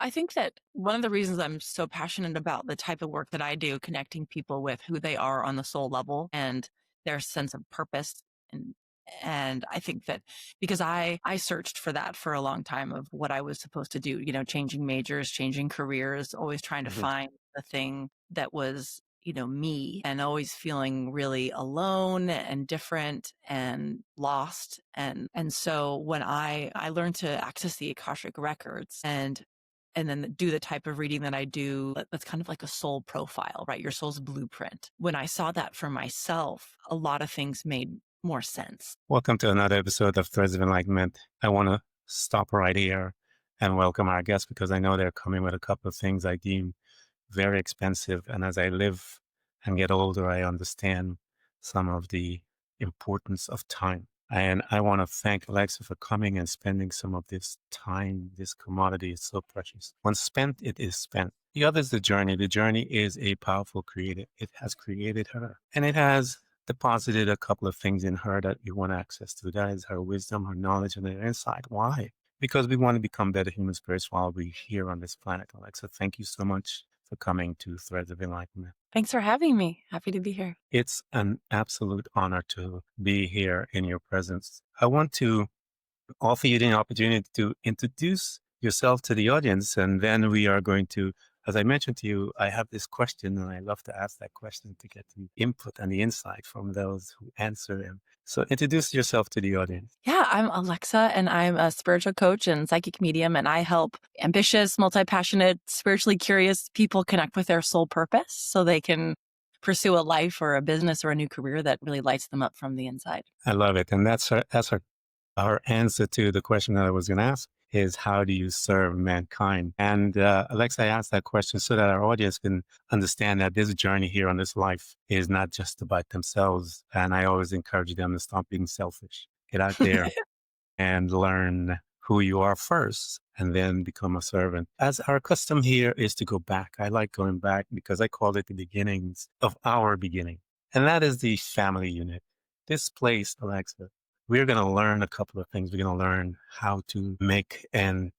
I think that one of the reasons I'm so passionate about the type of work that I do, connecting people with who they are on the soul level and their sense of purpose. And and I think that because I searched for that for a long time of what I was supposed to do, changing majors, changing careers, always trying to Mhm. find the thing that was, me, and always feeling really alone and different and lost. And so when I learned to access the Akashic Records and then do the type of reading that I do, that's kind of like a soul profile, right? Your soul's blueprint. When I saw that for myself, a lot of things made more sense. Welcome to another episode of Threads of Enlightenment. I want to stop right here and welcome our guests because I know they're coming with a couple of things I deem very expensive. And as I live and get older, I understand some of the importance of time. And I want to thank Alexa for coming and spending some of this time. This commodity is so precious. Once spent, it is spent. The other is the journey. The journey is a powerful creator. It has created her and it has deposited a couple of things in her that we want access to. That is her wisdom, her knowledge, and her insight. Why? Because we want to become better human spirits while we're here on this planet. Alexa, thank you so much for coming to Threads of Enlightenment. Thanks for having me. Happy to be here. It's an absolute honor to be here in your presence. I want to offer you the opportunity to introduce yourself to the audience, and then we are going to, as I mentioned to you, I have this question, and I love to ask that question to get the input and the insight from those who answer them. So introduce yourself to the audience. Yeah, I'm Alexa, and I'm a spiritual coach and psychic medium, and I help ambitious, multi-passionate, spiritually curious people connect with their soul purpose so they can pursue a life or a business or a new career that really lights them up from the inside. I love it. And our answer to the question that I was going to ask is how do you serve mankind? And Alexa, I asked that question so that our audience can understand that this journey here on this life is not just about themselves. And I always encourage them to stop being selfish. Get out there and learn who you are first and then become a servant. As our custom here is to go back. I like going back because I call it the beginnings of our beginning. And that is the family unit. This place, Alexa, we're going to learn a couple of things. We're going to learn how to make and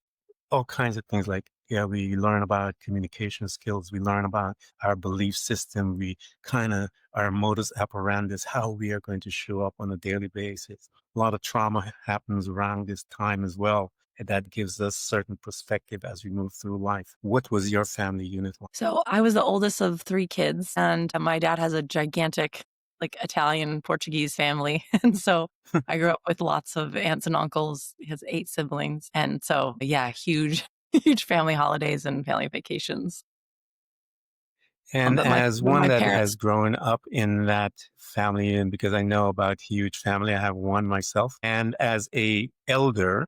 all kinds of things like, yeah, we learn about communication skills. We learn about our belief system. We kind of, our modus operandi, how we are going to show up on a daily basis. A lot of trauma happens around this time as well. And that gives us certain perspective as we move through life. What was your family unit like? So I was the oldest of three kids, and my dad has a gigantic, like Italian Portuguese family. And so I grew up with lots of aunts and uncles. He has 8 siblings. And so, yeah, huge, huge family holidays and family vacations. And But my, as but one my that has parents, grown up in that family, and because I know about huge family, I have one myself. And as a elder,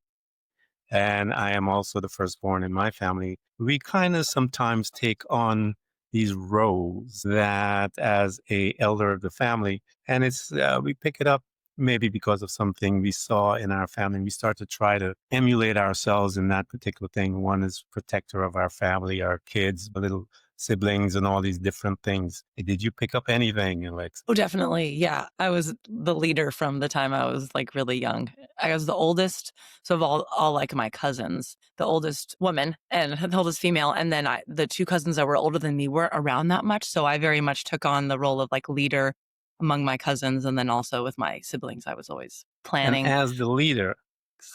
and I am also the firstborn in my family, we kind of sometimes take on these roles that as a elder of the family, and it's we pick it up maybe because of something we saw in our family. We start to try to emulate ourselves in that particular thing. One is protector of our family, our kids, little siblings, and all these different things. Did you pick up anything, Alex? oh, definitely. Yeah. I was the leader from the time I was like really young. I was the oldest. So of all like my cousins, the oldest woman and the oldest female. And then the two cousins that were older than me weren't around that much. So I very much took on the role of like leader among my cousins. And then also with my siblings, I was always And planning. as the leader,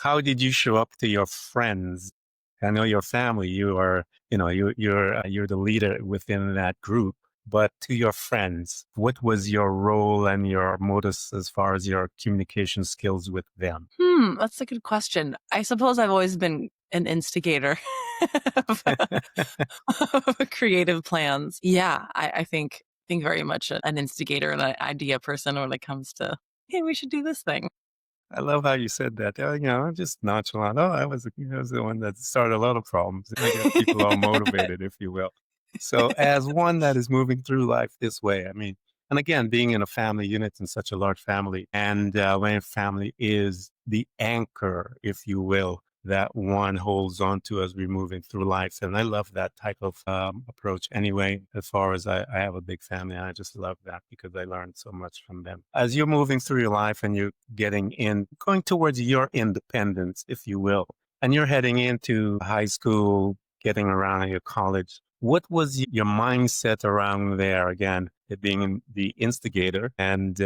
how did you show up to your friends? I know your family, you are, you're the leader within that group, but to your friends, what was your role and your modus as far as your communication skills with them? That's a good question. I suppose I've always been an instigator of, of creative plans. Yeah, I think very much an instigator and an idea person when it comes to, hey, we should do this thing. I love how you said that. I'm just nonchalant. Oh, I was the one that started a lot of problems. I get people all motivated, if you will. So, as one that is moving through life this way, I mean, and again, being in a family unit in such a large family, and when family is the anchor, if you will, that one holds on to as we're moving through life. And I love that type of approach anyway, as far as I have a big family. And I just love that because I learned so much from them. As you're moving through your life and you're going towards your independence, if you will, and you're heading into high school, getting around at your college. What was your mindset around there? Again, it being the instigator and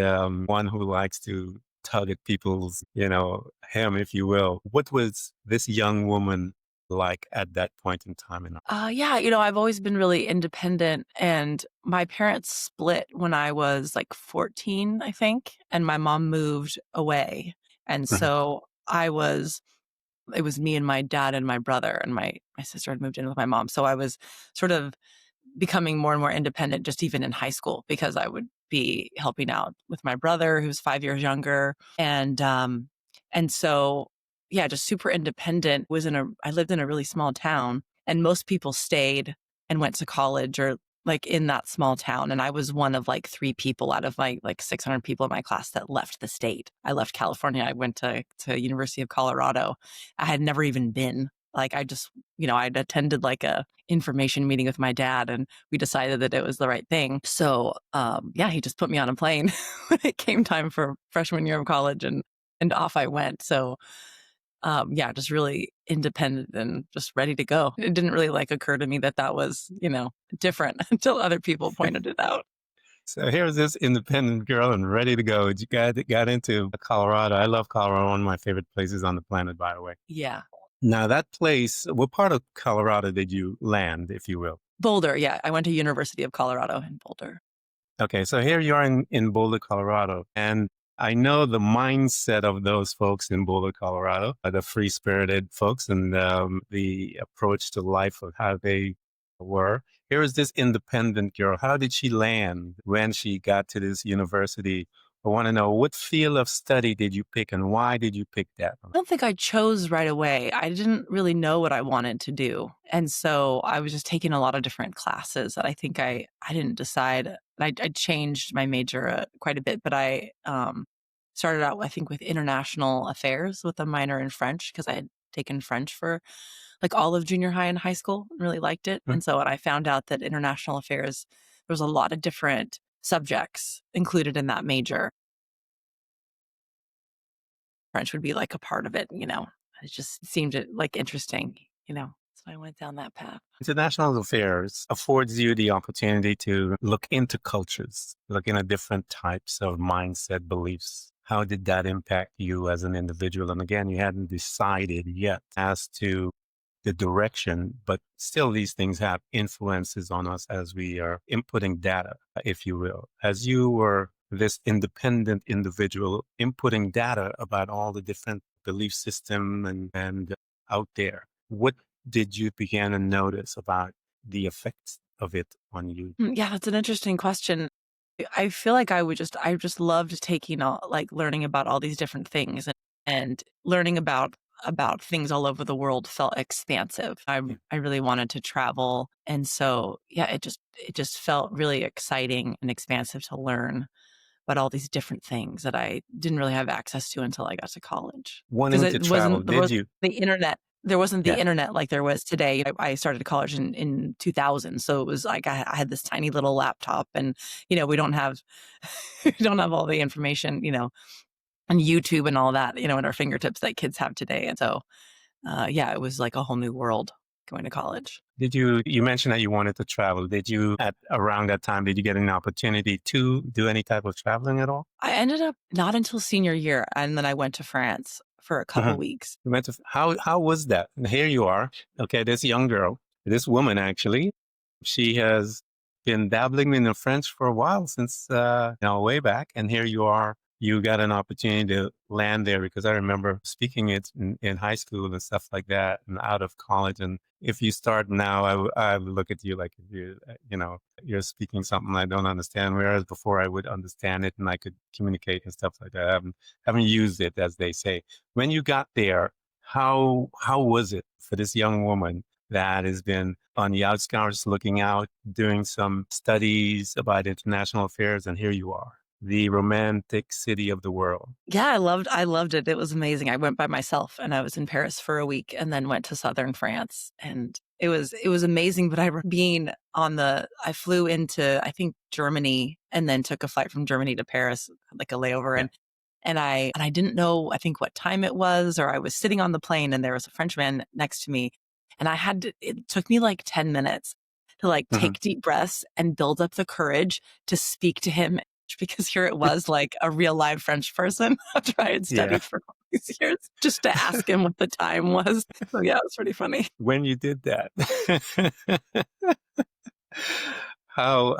one who likes to tug at people's, hem, if you will. What was this young woman like at that point in time in her? Yeah, I've always been really independent, and my parents split when I was like 14, I think, and my mom moved away. And Mhm. so it was me and my dad and my brother, and my sister had moved in with my mom. So I was sort of becoming more and more independent, just even in high school, because I would be helping out with my brother, who's 5 years younger. And so, yeah, just super independent. I lived in a really small town, and most people stayed and went to college or like in that small town. And I was one of like three people out of my like 600 people in my class that left the state. I left California. I went to University of Colorado. I had never even been. Like I just, I'd attended like a information meeting with my dad, and we decided that it was the right thing. So, yeah, he just put me on a plane when it came time for freshman year of college, and off I went. So, yeah, just really independent and just ready to go. It didn't really like occur to me that that was, different until other people pointed it out. So here's this independent girl and ready to go. You got into Colorado. I love Colorado, one of my favorite places on the planet, by the way. Yeah. Now that place, what part of Colorado did you land, if you will? Boulder. Yeah. I went to University of Colorado in Boulder. Okay, so here you are in Boulder, Colorado, and I know the mindset of those folks in Boulder, Colorado, the free-spirited folks, and the approach to life of how they were. Here is this independent girl. How did she land when she got to this university? I want to know, what field of study did you pick, and why did you pick that? I don't think I chose right away. I didn't really know what I wanted to do. And so I was just taking a lot of different classes that I think I didn't decide. I changed my major quite a bit, but I started out, I think, with international affairs with a minor in French because I had taken French for like all of junior high and high school and really liked it. Hmm? And so when I found out that international affairs, there was a lot of different subjects included in that major. French would be like a part of it. It just seemed like interesting. So I went down that path. International affairs affords you the opportunity to look into cultures, look into different types of mindset beliefs. How did that impact you as an individual? And again, you hadn't decided yet as to the direction, but still these things have influences on us as we are inputting data, if you will. As you were this independent individual inputting data about all the different belief system and out there, what did you begin to notice about the effects of it on you? Yeah, that's an interesting question. I feel like I just loved taking all like learning about all these different things, and learning about things all over the world felt expansive. Yeah. I really wanted to travel. And so yeah, it just felt really exciting and expansive to learn about all these different things that I didn't really have access to until I got to college. Because Wanting to travel, there did was you? the internet. There wasn't the Yeah. internet like there was today. I started college in 2000, so it was like I had this tiny little laptop, and we don't have we don't have all the information, on YouTube and all that, at our fingertips that kids have today. And so, yeah, it was like a whole new world going to college. You mentioned that you wanted to travel. Did you, at around that time, did you get an opportunity to do any type of traveling at all? I ended up not until senior year, and then I went to France for a couple Mhm. weeks. How was that? And here you are. Okay, this young girl, this woman actually, she has been dabbling in the French for a while since way back, and here you are. You got an opportunity to land there because I remember speaking it in high school and stuff like that, and out of college. And if you start now, I would look at you like if you're speaking something I don't understand. Whereas before I would understand it and I could communicate and stuff like that. I haven't used it, as they say. When you got there, how was it for this young woman that has been on the outskirts looking out, doing some studies about international affairs, and here you are, the romantic city of the world? Yeah, I loved it. It was amazing. I went by myself, and I was in Paris for a week and then went to southern France, and it was amazing. But I flew into, I think, Germany, and then took a flight from Germany to Paris, like a layover. Yeah. And I didn't know, I think, what time it was, or I was sitting on the plane and there was a Frenchman next to me, And it took me like 10 minutes to like Hmm. take deep breaths and build up the courage to speak to him because here it was like a real live French person after I had Yeah. studied for all these years just to ask him what the time was. So yeah, it was pretty funny. When you did that, how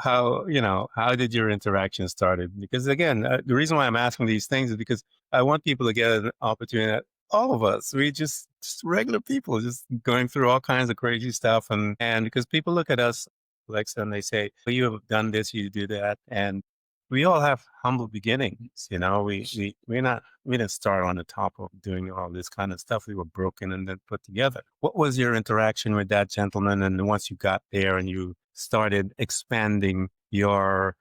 did your interaction started? Because again, the reason why I'm asking these things is because I want people to get an opportunity. All of us, we just regular people, just going through all kinds of crazy stuff, and because people look at us, Alexa, and they say, well, "You have done this, you do that," and we all have humble beginnings. We didn't start on the top of doing all this kind of stuff. We were broken and then put together. What was your interaction with that gentleman? And once you got there and you started expanding your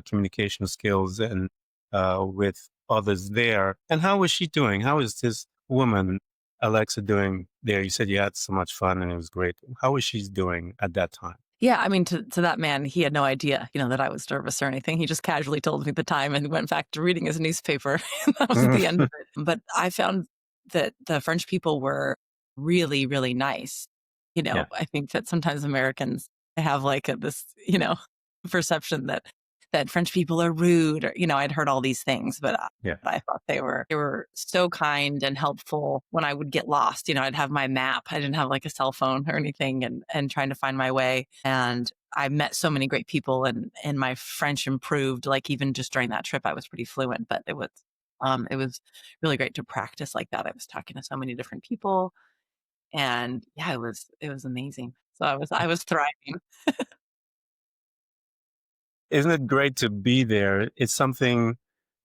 communication skills and with others there, and how was she doing? How is this woman, Alexa, doing there? You said you had so much fun and it was great. How was she doing at that time? Yeah, I mean, to that man, he had no idea, that I was nervous or anything. He just casually told me the time and went back to reading his newspaper. And that was the end of it. But I found that the French people were really, really nice. Yeah, I think that sometimes Americans have like this, perception that French people are rude or, I'd heard all these things, but yeah. I thought they were so kind and helpful when I would get lost. I'd have my map. I didn't have like a cell phone or anything and trying to find my way. And I met so many great people and my French improved. Like even just during that trip, I was pretty fluent, but it was really great to practice like that. I was talking to so many different people and yeah, it was amazing. So I was thriving. Isn't it great to be there? It's something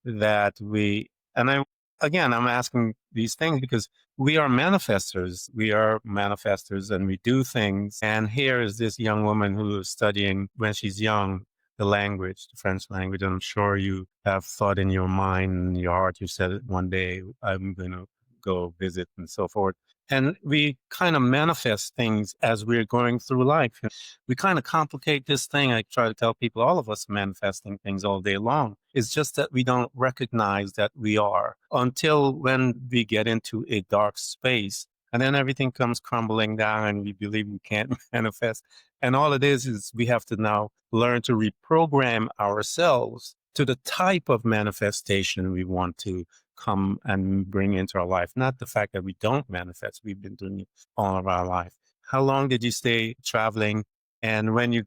that I'm asking these things because we are manifestors. We are manifestors and we do things. And here is this young woman who is studying when she's young, the language, the French language. I'm sure you have thought in your mind and your heart, you said it one day, I'm going to go visit and so forth. And we kind of manifest things as we're going through life. We kind of complicate this thing. I try to tell people, all of us manifesting things all day long. It's just that we don't recognize that we are until when we get into a dark space. And then everything comes crumbling down and we believe we can't manifest. And all it is we have to now learn to reprogram ourselves to the type of manifestation we want to come and bring into our life. Not the fact that we don't manifest. We've been doing it all of our life. How long did you stay traveling? And when did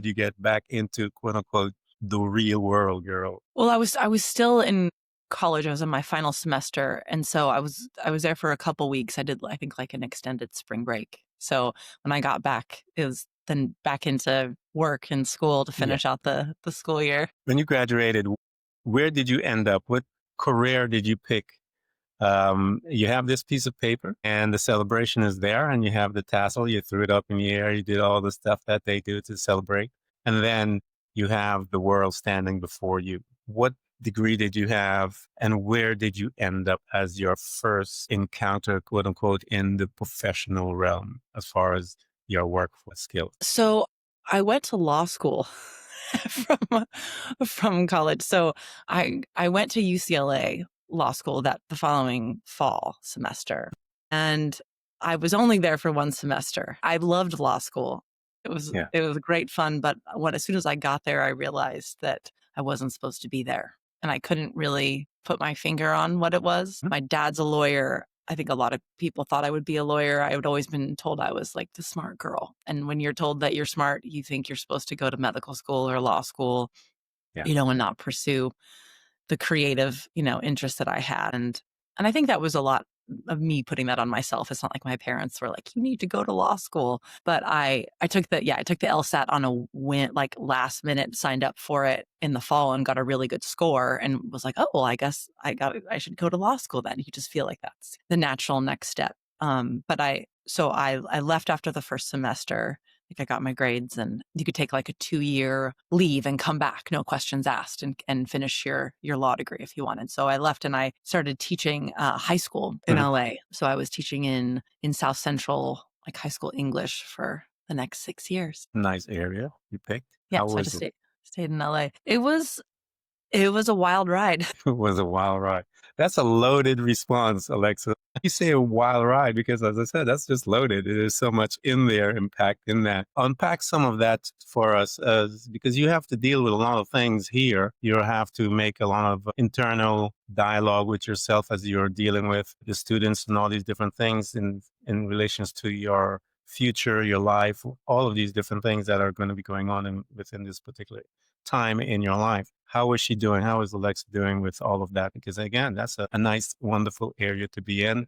you get back into quote unquote the real world, girl? Well, I was still in college. I was in my final semester, and so I was there for a couple weeks. I did I think like an extended spring break. So when I got back, it was then back into work and school to Yeah. finish out the school year. When you graduated, where did you end up? What career did you pick? You have this piece of paper and the celebration is there and you have the tassel, you threw it up in the air, you did all the stuff that they do to celebrate. And then you have the world standing before you. What degree did you have and where did you end up as your first encounter, quote unquote, in the professional realm as far as your work skills? So I went to law school from college. So I went to UCLA law school that the following fall semester. And I was only there for one semester. I loved law school. It was Yeah. it was great fun, but as soon as I got there, I realized that I wasn't supposed to be there. And I couldn't really put my finger on what it was. My dad's a lawyer. I think a lot of people thought I would be a lawyer. I had always been told I was like the smart girl. And when you're told that you're smart, you think you're supposed to go to medical school or law school, Yeah. and not pursue the creative, interest that I had. And I think that was a lot of me putting that on myself. It's not like my parents were like, you need to go to law school. But I took I took the LSAT on a win, like last minute, signed up for it in the fall and got a really good score and was like, oh, well, I guess I should go to law school then. You just feel like that's the natural next step. But I left after the first semester. Like I got my grades and you could take like a 2-year leave and come back, no questions asked and finish your law degree if you wanted. So I left and I started teaching high school in Mhm. LA. So I was teaching in South Central, like high school English for the next 6 years. Nice area you picked. Yeah. How So I was just it? stayed in LA. It was It was a wild ride. It was a wild ride. That's a loaded response, Alexa. You say a wild ride because, as I said, that's just loaded. There's so much in there, impact in that. Unpack some of that for us, because you have to deal with a lot of things here. You have to make a lot of internal dialogue with yourself as you're dealing with the students and all these different things in relations to your future, your life, all of these different things that are going to be going on within this particular time in your life. How is she doing? How is Alexa doing with all of that? Because again, that's a nice, wonderful area to be in.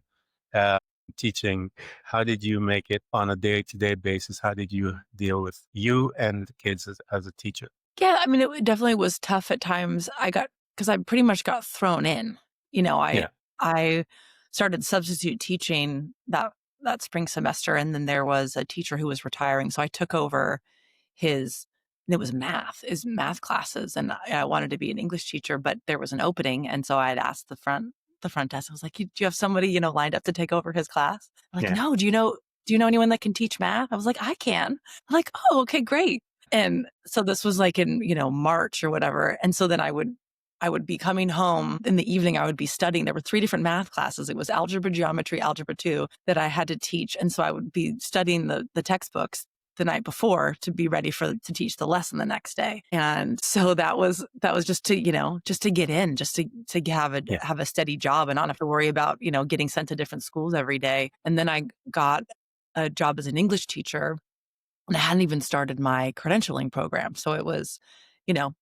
Uh, Teaching. How did you make it on a day-to-day basis? How did you deal with you and the kids as a teacher? Yeah, I mean, definitely was tough at times. Because I pretty much got thrown in. You know, Yeah, I started substitute teaching that spring semester, and then there was a teacher who was retiring, so I took over his and it was his math classes, and I wanted to be an English teacher, but there was an opening, and so I had asked the front desk. I was like, "Do you have somebody, lined up to take over his class?" They're like, yeah, "No, do you know anyone that can teach math?" I was like, "I can." I'm like, "Oh, okay, great." And so this was like in, March or whatever. And so then I would be coming home in the evening. I would be studying. There were three different math classes. It was algebra, geometry, algebra 2 that I had to teach. And so I would be studying the textbooks the night before to be ready to teach the lesson the next day. And so that was just to, just to get in, just to yeah, have a steady job and not have to worry about, getting sent to different schools every day. And then I got a job as an English teacher, and I hadn't even started my credentialing program. So it was,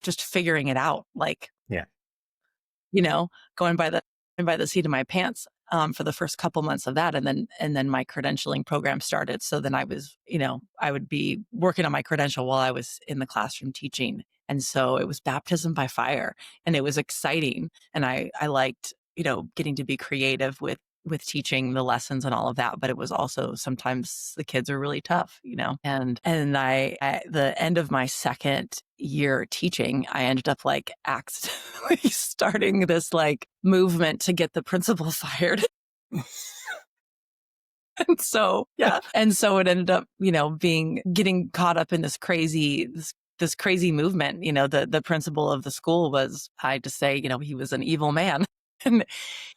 just figuring it out, like, yeah, you know, going by the seat of my pants, for the first couple months of that. And then my credentialing program started. So then I would be working on my credential while I was in the classroom teaching. And so it was baptism by fire, and it was exciting. And I liked, getting to be creative with teaching the lessons and all of that. But it was also sometimes the kids are really tough, and at the end of my second year teaching, I ended up like accidentally starting this like movement to get the principal fired. And so, yeah. And so it ended up, getting caught up in this crazy movement. The principal of the school was, I had to say, he was an evil man. And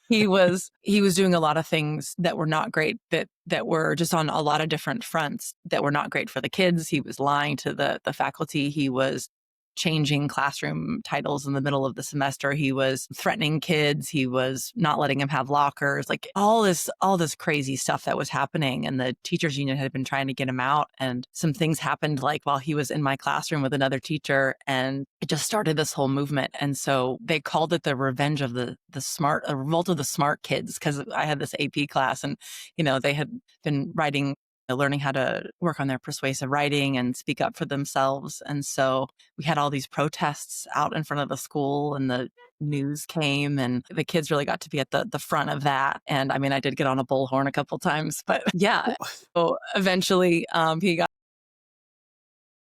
he was doing a lot of things that were not great, that were just on a lot of different fronts that were not great for the kids. He was lying to the faculty. He was changing classroom titles in the middle of the semester. He was threatening kids. He was not letting them have lockers, like all this crazy stuff that was happening. And the teachers union had been trying to get him out. And some things happened like while he was in my classroom with another teacher, and it just started this whole movement. And so they called it the revenge of the smart, a revolt of the smart kids. Cause I had this AP class, and, they had been writing, learning how to work on their persuasive writing and speak up for themselves. And so we had all these protests out in front of the school, and the news came, and the kids really got to be at the front of that. And I mean, I did get on a bullhorn a couple times, but yeah. So eventually, he got,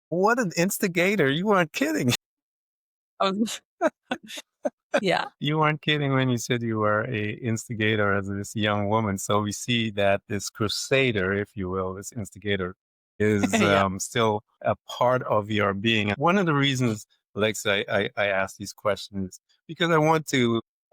What an instigator. You weren't kidding. I was, yeah. You weren't kidding when you said you were a instigator as this young woman. So we see that this crusader, if you will, this instigator, is Yeah. still a part of your being. One of the reasons, Alexa, I ask these questions because I want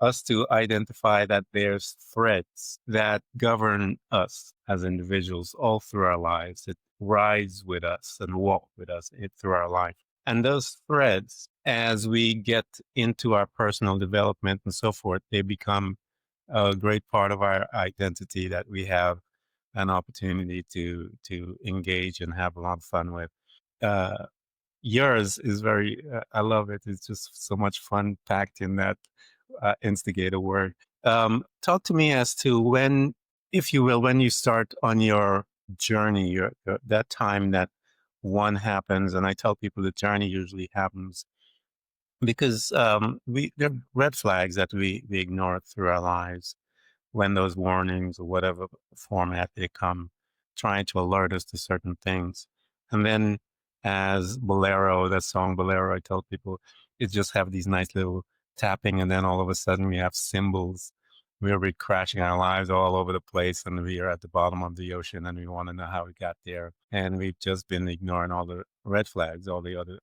us to identify that there's threads that govern us as individuals all through our lives. It rides with us and walk with us through our life. And those threads, as we get into our personal development and so forth, they become a great part of our identity that we have an opportunity to engage and have a lot of fun with. Uh, Yours is I love it. It's just so much fun packed in that instigator word. Talk to me as to when, if you will, when you start on your journey, that time that one happens. And I tell people the journey usually happens because there are red flags that we ignore through our lives when those warnings or whatever format they come, trying to alert us to certain things. And then as Bolero, that song Bolero, I tell people, it just have these nice little tapping, and then all of a sudden we have symbols. We'll be crashing our lives all over the place, and we are at the bottom of the ocean, and we want to know how we got there. And we've just been ignoring all the red flags, all the other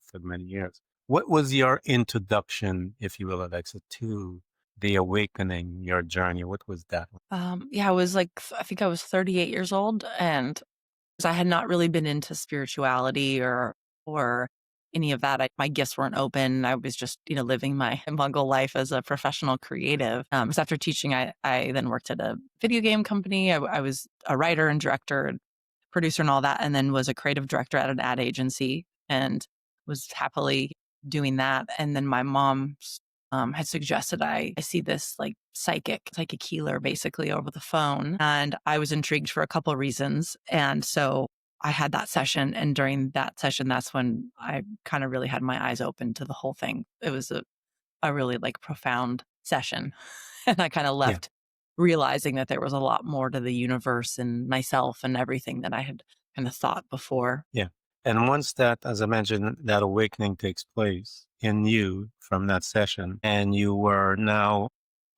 for many years. What was your introduction, if you will, Alexa, to the awakening, your journey? What was that? Yeah, I was like, I think I was 38 years old, and 'cause I had not really been into spirituality or any of that. My gifts weren't open. I was just, living my muggle life as a professional creative. So after teaching, I then worked at a video game company. I was a writer and director and producer and all that, and then was a creative director at an ad agency and was happily doing that. And then my mom had suggested I see this like psychic healer basically over the phone. And I was intrigued for a couple of reasons. And so I had that session. And during that session, that's when I kind of really had my eyes open to the whole thing. It was a really like profound session. And I kind of Yeah, left realizing that there was a lot more to the universe and myself and everything that I had kind of thought before. yeah. And once that, as I mentioned, that awakening takes place in you from that session, and you were now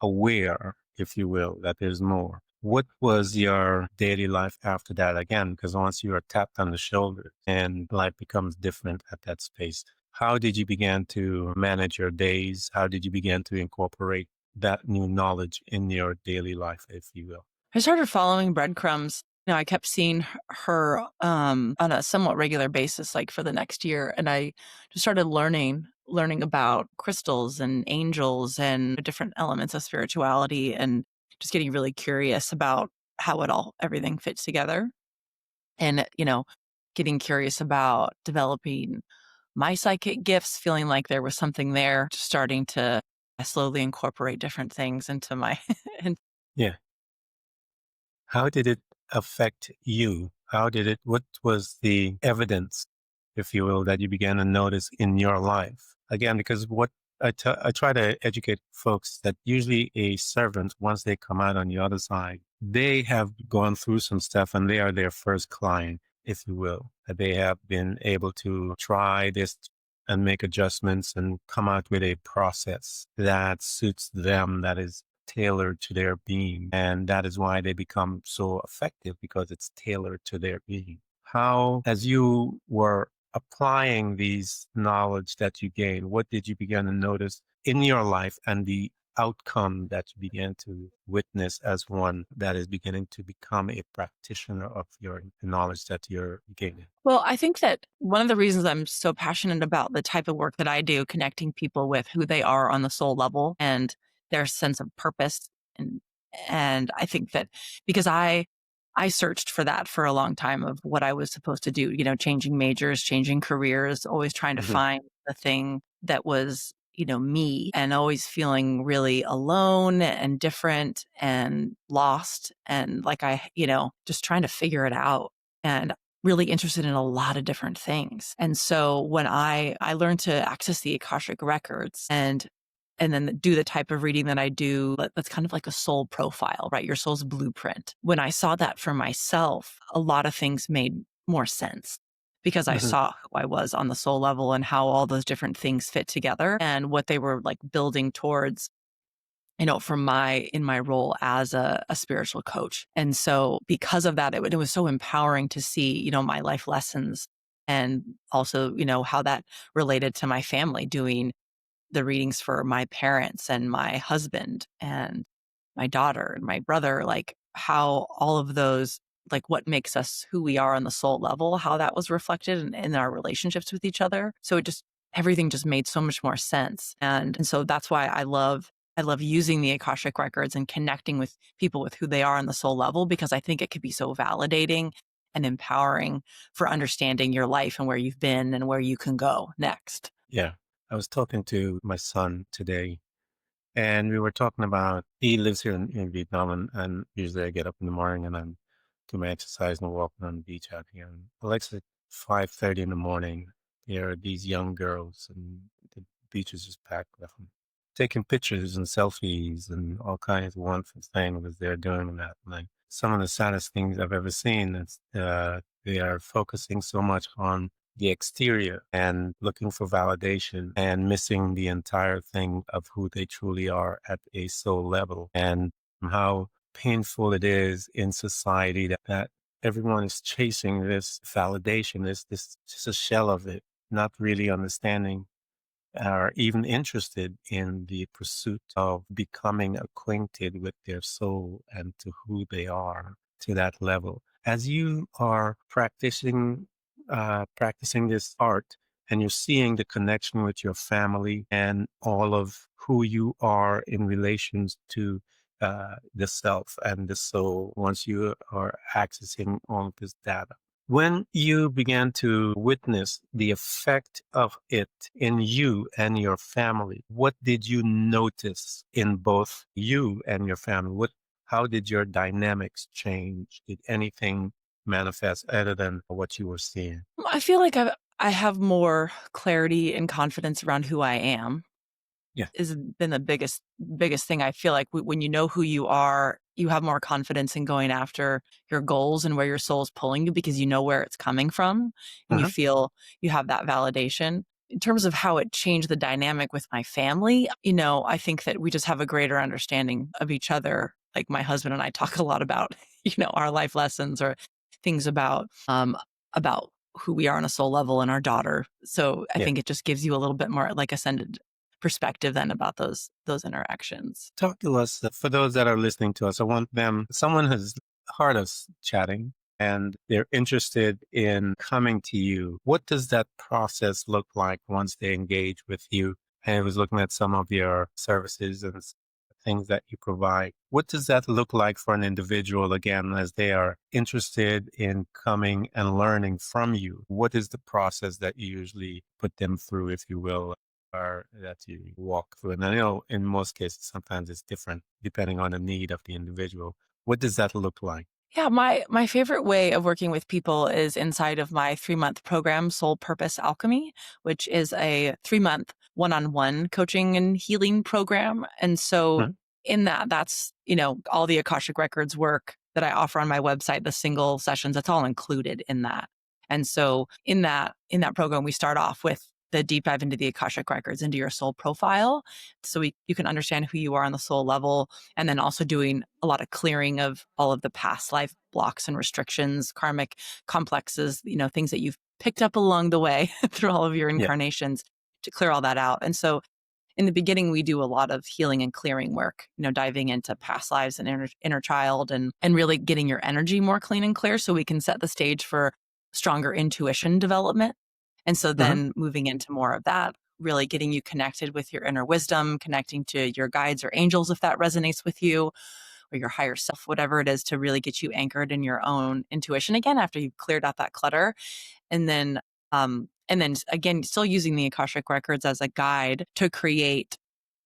aware, if you will, that there's more. What was your daily life after that again? Because once you are tapped on the shoulder and life becomes different at that space, how did you begin to manage your days? How did you begin to incorporate that new knowledge in your daily life, if you will? I started following breadcrumbs. I kept seeing her on a somewhat regular basis, like for the next year, and I just started learning about crystals and angels and different elements of spirituality, and just getting really curious about how everything fits together, and getting curious about developing my psychic gifts, feeling like there was something there, starting to slowly incorporate different things into my and Yeah. How did it affect you? What was the evidence, if you will, that you began to notice in your life? Again, because I try to educate folks that usually a servant, once they come out on the other side, they have gone through some stuff and they are their first client, if you will. That they have been able to try this and make adjustments and come out with a process that suits them, that is tailored to their being. And that is why they become so effective, because it's tailored to their being. How, as you were applying these knowledge that you gained, what did you begin to notice in your life and the outcome that you began to witness as one that is beginning to become a practitioner of your knowledge that you're gaining? Well, I think that one of the reasons I'm so passionate about the type of work that I do, connecting people with who they are on the soul level and their sense of purpose, and I think that because I searched for that for a long time of what I was supposed to do, changing majors, changing careers, always trying to Hmm. find the thing that was, me, and always feeling really alone and different and lost, and like just trying to figure it out. And really interested in a lot of different things. And so when I learned to access the Akashic Records and then do the type of reading that I do, that's kind of like a soul profile, right? Your soul's blueprint. When I saw that for myself, a lot of things made more sense because I Hmm. saw who I was on the soul level and how all those different things fit together and what they were like building towards, from in my role as a spiritual coach. And so because of that, it was so empowering to see, my life lessons and also, how that related to my family, doing the readings for my parents and my husband and my daughter and my brother, like how all of those, like what makes us who we are on the soul level, how that was reflected in our relationships with each other. So everything just made so much more sense. And so that's why I love using the Akashic records and connecting with people with who they are on the soul level, because I think it could be so validating and empowering for understanding your life and where you've been and where you can go next. Yeah. I was talking to my son today, and we were talking about, he lives here in Vietnam, and usually I get up in the morning and I'm do my exercise and walking on the beach out here. And Alexa, 5:30 in the morning, there are these young girls, and the beach is just packed with them, taking pictures and selfies and all kinds of wonderful things as they're doing that. Like some of the saddest things I've ever seen is they are focusing so much on the exterior and looking for validation and missing the entire thing of who they truly are at a soul level, and how painful it is in society that everyone is chasing this validation, this just a shell of it, not really understanding are even interested in the pursuit of becoming acquainted with their soul and to who they are to that level. As you are practicing this art, and you're seeing the connection with your family and all of who you are in relations to the self and the soul once you are accessing all of this data. When you began to witness the effect of it in you and your family, what did you notice in both you and your family? How did your dynamics change? Did anything manifest other than what you were seeing? I feel like I have more clarity and confidence around who I am. Yeah. Has been the biggest thing. I feel like when you know who you are, you have more confidence in going after your goals and where your soul is pulling you because you know where it's coming from and you Uh-huh. feel you have that validation. In terms of how it changed the dynamic with my family, I think that we just have a greater understanding of each other. Like my husband and I talk a lot about, our life lessons or things about who we are on a soul level and our daughter. So I Yeah. think it just gives you a little bit more like ascended perspective then about those interactions. Talk to us, for those that are listening to us. I want someone has heard us chatting and they're interested in coming to you. What does that process look like once they engage with you? And I was looking at some of your services and things that you provide. What does that look like for an individual, again, as they are interested in coming and learning from you? What is the process that you usually put them through, if you will? Or that you walk through? And I know in most cases, sometimes it's different depending on the need of the individual. What does that look like? Yeah, my favorite way of working with people is inside of my 3-month program, Soul Purpose Alchemy, which is a 3-month one-on-one coaching and healing program. And so Mhm. in that's, all the Akashic Records work that I offer on my website, the single sessions, that's all included in that. And so in that program, we start off with the deep dive into the Akashic Records, into your soul profile. So you can understand who you are on the soul level, and then also doing a lot of clearing of all of the past life blocks and restrictions, karmic complexes, things that you've picked up along the way through all of your Yeah, incarnations to clear all that out. And so in the beginning, we do a lot of healing and clearing work, diving into past lives and inner child and really getting your energy more clean and clear so we can set the stage for stronger intuition development. And so hmm, then moving into more of that, really getting you connected with your inner wisdom, connecting to your guides or angels if that resonates with you, or your higher self, whatever it is, to really get you anchored in your own intuition again after you've cleared out that clutter. And then again, still using the Akashic Records as a guide to create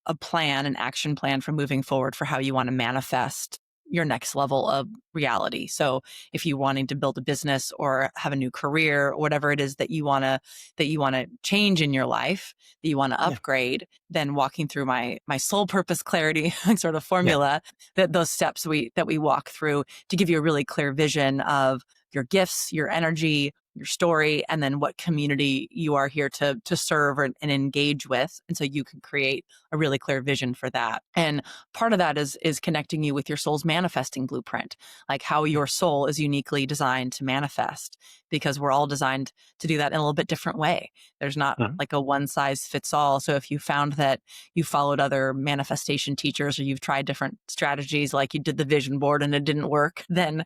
a plan, an action plan for moving forward for how you want to manifest your next level of reality. So if you're wanting to build a business or have a new career, or whatever it is that you want to change in your life, that you want to yeah, upgrade, then walking through my soul purpose clarity sort of yeah, formula, that those steps we walk through to give you a really clear vision of your gifts, your energy, your story, and then what community you are here to serve and engage with. And so you can create a really clear vision for that. And part of that is connecting you with your soul's manifesting blueprint, like how yeah, your soul is uniquely designed to manifest, because we're all designed to do that in a little bit different way. There's not mhm, like a one size fits all. So if you found that you followed other manifestation teachers or you've tried different strategies, like you did the vision board and it didn't work, then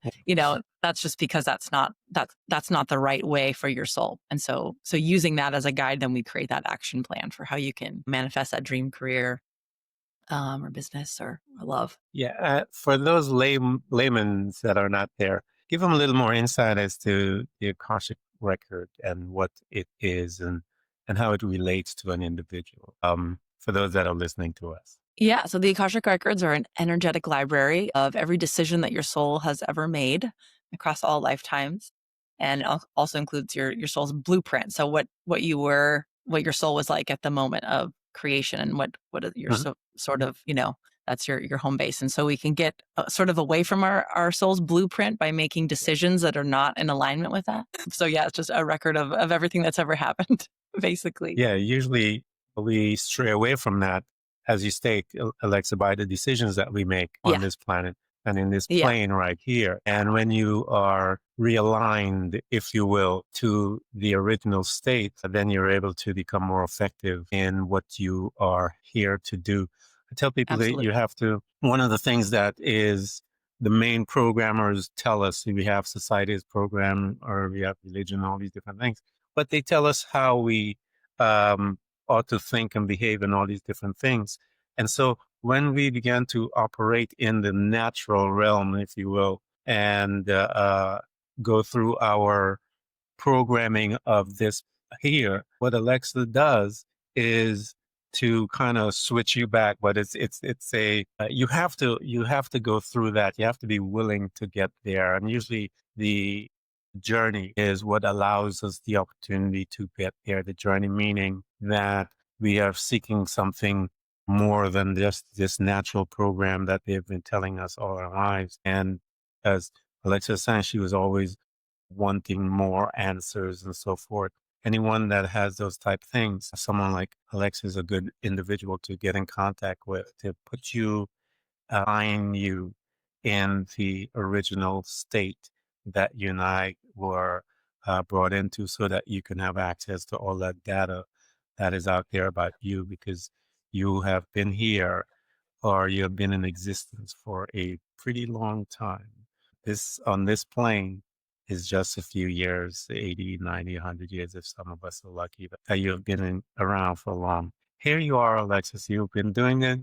that's just because that's not the right way for your soul. And so using that as a guide, then we create that action plan for how you can manifest that dream career, or business or love. yeah. For those laymen that are not there, give them a little more insight as to the Akashic record and what it is and how it relates to an individual. For those that are listening to us. Yeah, so the Akashic Records are an energetic library of every decision that your soul has ever made across all lifetimes, and also includes your soul's blueprint. So what you were, what your soul was like at the moment of creation, and what is your Mhm. sort of that's your home base. And so we can get sort of away from our soul's blueprint by making decisions that are not in alignment with that. So yeah, it's just a record of everything that's ever happened, basically. Yeah, usually we stray away from that, as you state, Alexa, by the decisions that we make Yeah. on this planet. and in this Yeah. plane right here. And when you are realigned, if you will, to the original state, then you're able to become more effective in what you are here to do. I tell people that you Absolutely. have to, one of the things that is the main programmers tell us, we have society's program or we have religion, all these different things, but they tell us how we um, ought to think and behave and all these different things. And so when we began to operate in the natural realm, if you will, and go through our programming of this here, what Alexa does is to kind of switch you back, but it's a you have to go through that. You have to be willing to get there, and usually the journey is what allows us the opportunity to get there. The journey meaning that we are seeking something more than just this natural program that they've been telling us all our lives. And as Alexa said, she was always wanting more answers and so forth. Anyone that has those type things, someone like Alexa is a good individual to get in contact with, to put you, align you in the original state that you and I were brought into so that you can have access to all that data that is out there about you because you have been here or you have been in existence for a pretty long time. This on this plane is just a few years, 80, 90, 100 years, if some of us are lucky, but you have been around for long. Here you are, Alexis. You've been doing this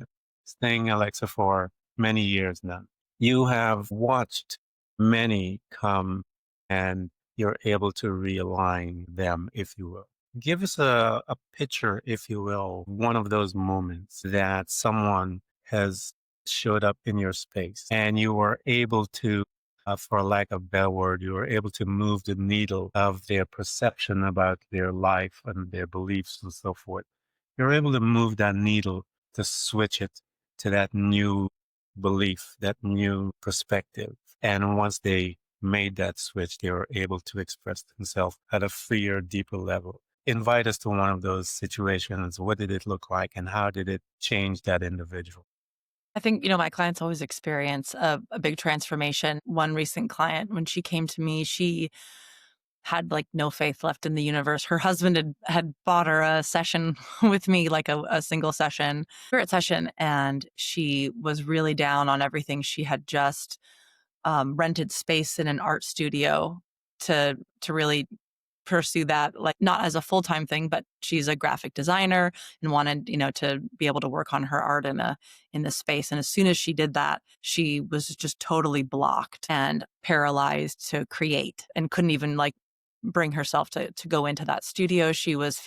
thing, Alexa, for many years now. You have watched many come and you're able to realign them, if you will. Give us a picture, if you will, one of those moments that someone has showed up in your space and you were able to, for lack of a better word, you were able to move the needle of their perception about their life and their beliefs and so forth. You're able to move that needle to switch it to that new belief, that new perspective. And once they made that switch, they were able to express themselves at a freer, deeper level. Invite us to one of those situations. What did it look like and how did it change that individual? I think, my clients always experience a big transformation. One recent client, when she came to me, she had like no faith left in the universe. Her husband had bought her a session with me, like a single session, spirit session, and she was really down on everything. She had just rented space in an art studio to really pursue that, like not as a full-time thing, but she's a graphic designer and wanted, to be able to work on her art in this space. And as soon as she did that, she was just totally blocked and paralyzed to create and couldn't even like bring herself to go into that studio. She was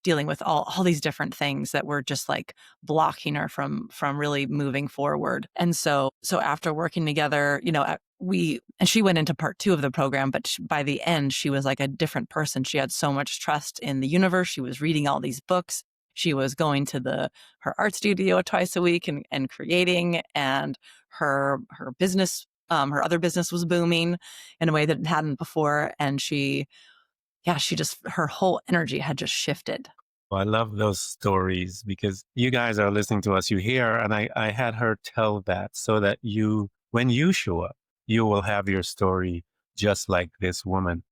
dealing with all these different things that were just like blocking her from really moving forward. And so after working together, and she went into part 2 of the program, but by the end, she was like a different person. She had so much trust in the universe. She was reading all these books. She was going to her art studio twice a week and creating, and her business, her other business was booming in a way that it hadn't before. And she just, her whole energy had just shifted. Well, I love those stories because you guys are listening to us. You hear, and I had her tell that so that when you show up, you will have your story just like this woman.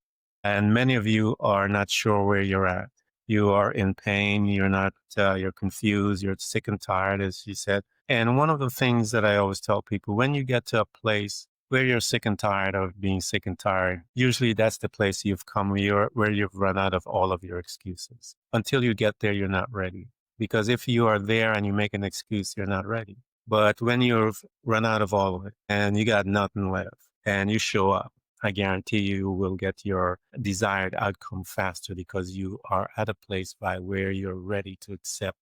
And many of you are not sure where you're at. You are in pain. You're not, you're confused. You're sick and tired, as she said. And one of the things that I always tell people, when you get to a place where you're sick and tired of being sick and tired, usually that's the place you've come where you've run out of all of your excuses. Until you get there, you're not ready. Because if you are there and you make an excuse, you're not ready. But when you've run out of all of it and you got nothing left and you show up, I guarantee you will get your desired outcome faster because you are at a place by where you're ready to accept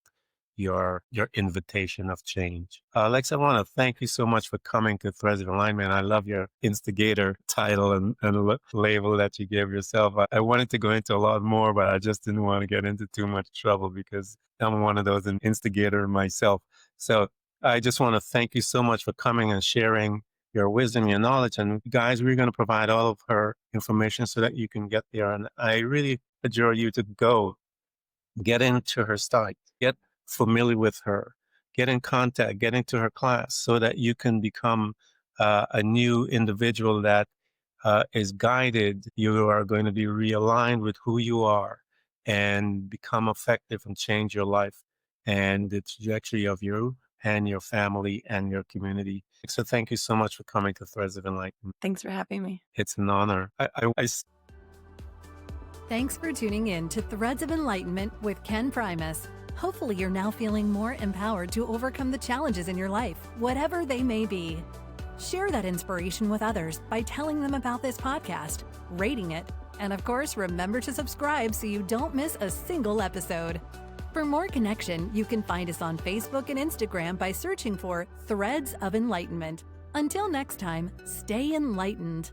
your invitation of change. Lex, I want to thank you so much for coming to Threads of Alignment. I love your instigator title and label that you gave yourself. I wanted to go into a lot more, but I just didn't want to get into too much trouble because I'm one of those an instigator myself. So I just want to thank you so much for coming and sharing your wisdom, your knowledge. And guys, we're going to provide all of her information so that you can get there. And I really adjure you to go get into her site, get familiar with her, get in contact, get into her class so that you can become a new individual that is guided. You are going to be realigned with who you are and become effective and change your life and the trajectory of you and your family and your community. So thank you so much for coming to Threads of Enlightenment. Thanks for having me. It's an honor. Thanks for tuning in to Threads of Enlightenment with Ken Primus. Hopefully you're now feeling more empowered to overcome the challenges in your life, whatever they may be. Share that inspiration with others by telling them about this podcast, rating it, and of course, remember to subscribe so you don't miss a single episode. For more connection, you can find us on Facebook and Instagram by searching for Threads of Enlightenment. Until next time, stay enlightened.